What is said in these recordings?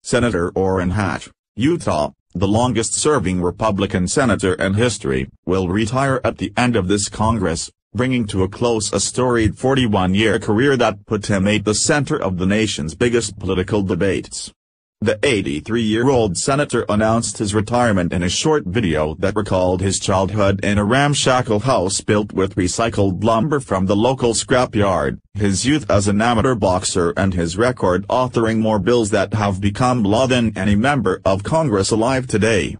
Senator Orrin Hatch, Utah, the longest-serving Republican senator in history, will retire at the end of this Congress, bringing to a close a storied 41-year career that put him at the center of the nation's biggest political debates. The 83-year-old senator announced his retirement in a short video that recalled his childhood in a ramshackle house built with recycled lumber from the local scrapyard, his youth as an amateur boxer, and his record authoring more bills that have become law than any member of Congress alive today.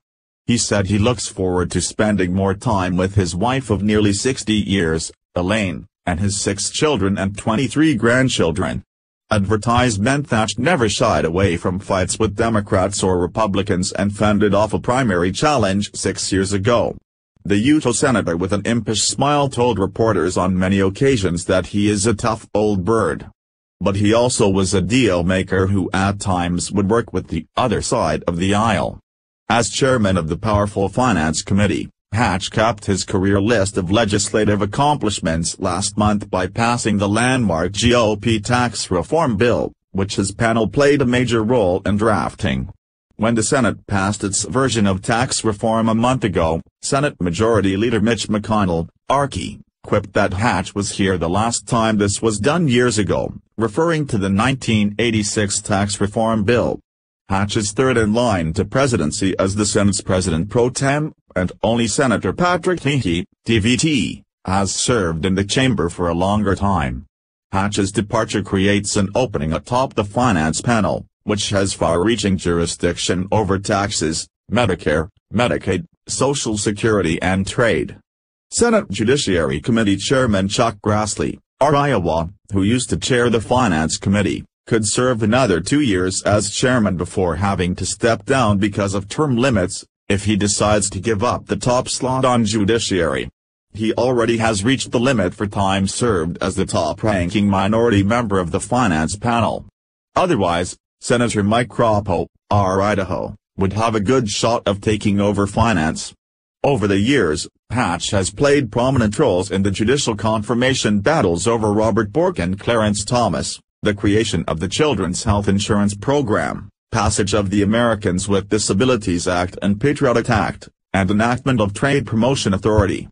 He said he looks forward to spending more time with his wife of nearly 60 years, Elaine, and his 6 children and 23 grandchildren. Advertisement. Hatch never shied away from fights with Democrats or Republicans and fended off a primary challenge 6 years ago. The Utah senator with an impish smile told reporters on many occasions that he is a tough old bird. But he also was a deal-maker who at times would work with the other side of the aisle. As chairman of the powerful Finance Committee, Hatch capped his career list of legislative accomplishments last month by passing the landmark GOP tax reform bill, which his panel played a major role in drafting. When the Senate passed its version of tax reform a month ago, Senate Majority Leader Mitch McConnell, RK, quipped that Hatch was here the last time this was done years ago, referring to the 1986 tax reform bill. Hatch is third in line to presidency as the Senate's president pro tem, and only Senator Patrick Leahy, DVT, has served in the chamber for a longer time. Hatch's departure creates an opening atop the finance panel, which has far-reaching jurisdiction over taxes, Medicare, Medicaid, Social Security and trade. Senate Judiciary Committee Chairman Chuck Grassley, R. Iowa, who used to chair the Finance Committee, could serve another 2 years as chairman before having to step down because of term limits, if he decides to give up the top slot on Judiciary. He already has reached the limit for time served as the top-ranking minority member of the finance panel. Otherwise, Senator Mike Crapo, R. Idaho, would have a good shot of taking over finance. Over the years, Hatch has played prominent roles in the judicial confirmation battles over Robert Bork and Clarence Thomas, the creation of the Children's Health Insurance Program, passage of the Americans with Disabilities Act and Patriot Act, and enactment of Trade Promotion Authority.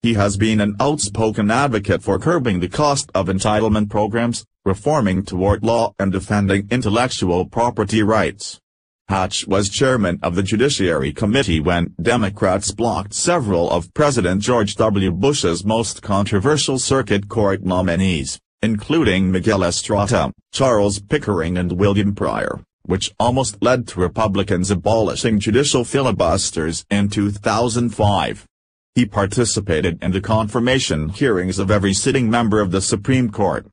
He has been an outspoken advocate for curbing the cost of entitlement programs, reforming tort law and defending intellectual property rights. Hatch was chairman of the Judiciary Committee when Democrats blocked several of President George W. Bush's most controversial circuit court nominees, including Miguel Estrada, Charles Pickering and William Pryor, which almost led to Republicans abolishing judicial filibusters in 2005. He participated in the confirmation hearings of every sitting member of the Supreme Court.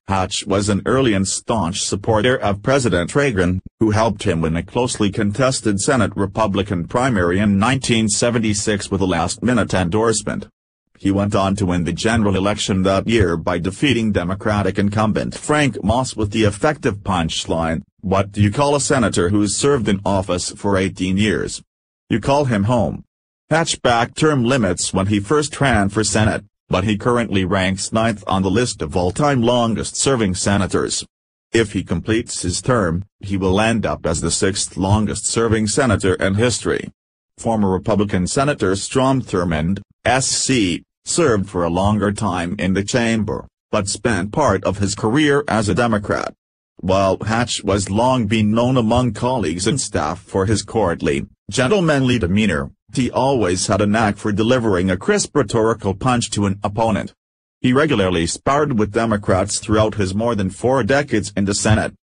Hatch was an early and staunch supporter of President Reagan, who helped him win a closely contested Senate Republican primary in 1976 with a last-minute endorsement. He went on to win the general election that year by defeating Democratic incumbent Frank Moss with the effective punchline, "What do you call a senator who's served in office for 18 years? You call him home." Hatch backed term limits when he first ran for Senate, but he currently ranks 9th on the list of all-time longest-serving senators. If he completes his term, he will end up as the 6th longest-serving senator in history. Former Republican Senator Strom Thurmond, SC, served for a longer time in the chamber, but spent part of his career as a Democrat. While Hatch was long been known among colleagues and staff for his courtly, gentlemanly demeanor, he always had a knack for delivering a crisp rhetorical punch to an opponent. He regularly sparred with Democrats throughout his more than 4 decades in the Senate.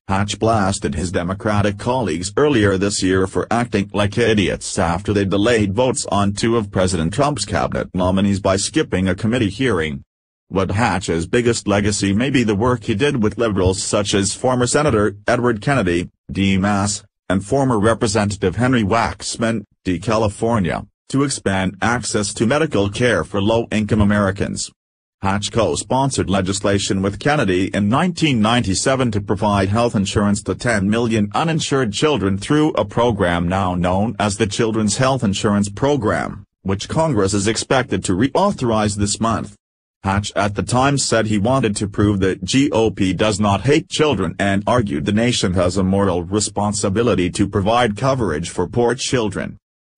Hatch blasted his Democratic colleagues earlier this year for acting like idiots after they delayed votes on 2 of President Trump's cabinet nominees by skipping a committee hearing. What Hatch's biggest legacy may be the work he did with liberals such as former Senator Edward Kennedy, D. Mass., and former Representative Henry Waxman, D. California, to expand access to medical care for low-income Americans. Hatch co-sponsored legislation with Kennedy in 1997 to provide health insurance to 10 million uninsured children through a program now known as the Children's Health Insurance Program, which Congress is expected to reauthorize this month. Hatch at the time said he wanted to prove that GOP does not hate children and argued the nation has a moral responsibility to provide coverage for poor children.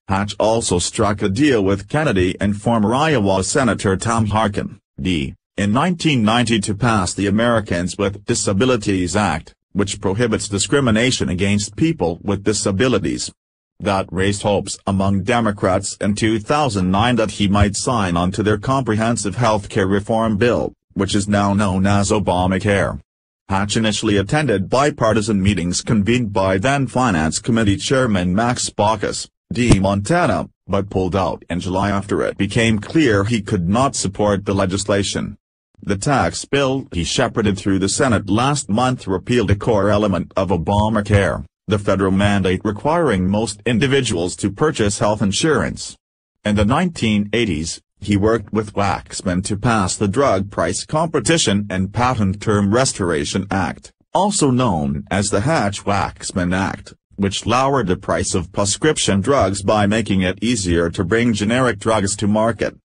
Hatch also struck a deal with Kennedy and former Iowa Senator Tom Harkin, D., in 1990 to pass the Americans with Disabilities Act, which prohibits discrimination against people with disabilities. That raised hopes among Democrats in 2009 that he might sign on to their comprehensive health care reform bill, which is now known as Obamacare. Hatch initially attended bipartisan meetings convened by then Finance Committee Chairman Max Baucus, D. Montana, but pulled out in July after it became clear he could not support the legislation. The tax bill he shepherded through the Senate last month repealed a core element of Obamacare, the federal mandate requiring most individuals to purchase health insurance. In the 1980s, he worked with Waxman to pass the Drug Price Competition and Patent Term Restoration Act, also known as the Hatch-Waxman Act, which lowered the price of prescription drugs by making it easier to bring generic drugs to market.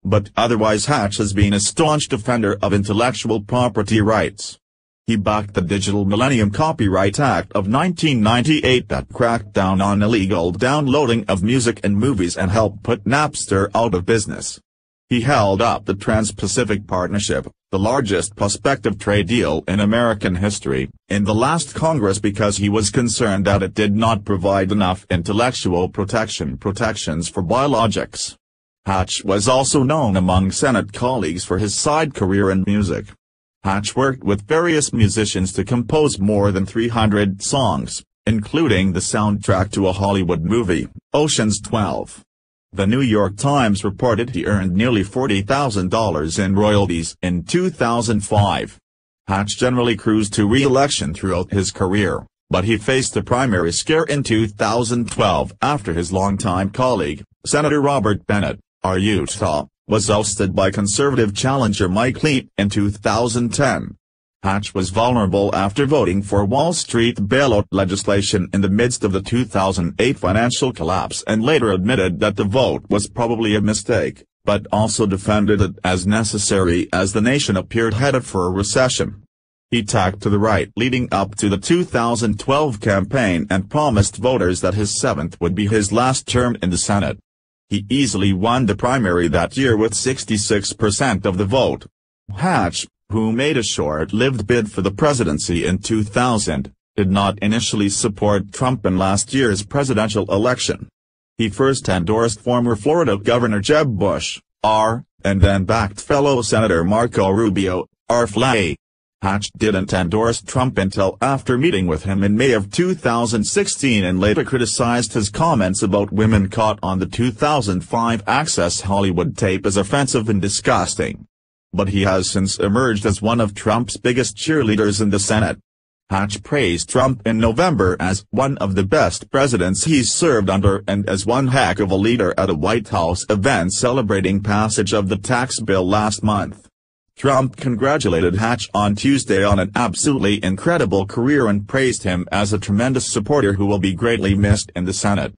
But otherwise Hatch has been a staunch defender of intellectual property rights. He backed the Digital Millennium Copyright Act of 1998 that cracked down on illegal downloading of music and movies and helped put Napster out of business. He held up the Trans-Pacific Partnership, the largest prospective trade deal in American history, in the last Congress because he was concerned that it did not provide enough intellectual protections for biologics. Hatch was also known among Senate colleagues for his side career in music. Hatch worked with various musicians to compose more than 300 songs, including the soundtrack to a Hollywood movie, Ocean's 12. The New York Times reported he earned nearly $40,000 in royalties in 2005. Hatch generally cruised to re-election throughout his career, but he faced a primary scare in 2012 after his longtime colleague, Senator Robert Bennett, of Utah, was ousted by conservative challenger Mike Lee in 2010. Hatch was vulnerable after voting for Wall Street bailout legislation in the midst of the 2008 financial collapse and later admitted that the vote was probably a mistake, but also defended it as necessary as the nation appeared headed for a recession. He tacked to the right leading up to the 2012 campaign and promised voters that his seventh would be his last term in the Senate. He easily won the primary that year with 66% of the vote. Hatch, who made a short-lived bid for the presidency in 2000, did not initially support Trump in last year's presidential election. He first endorsed former Florida Governor Jeb Bush, R., and then backed fellow Senator Marco Rubio, R. Hatch didn't endorse Trump until after meeting with him in May of 2016 and later criticized his comments about women caught on the 2005 Access Hollywood tape as offensive and disgusting. But he has since emerged as one of Trump's biggest cheerleaders in the Senate. Hatch praised Trump in November as one of the best presidents he's served under and as one heck of a leader at a White House event celebrating passage of the tax bill last month. Trump congratulated Hatch on Tuesday on an absolutely incredible career and praised him as a tremendous supporter who will be greatly missed in the Senate.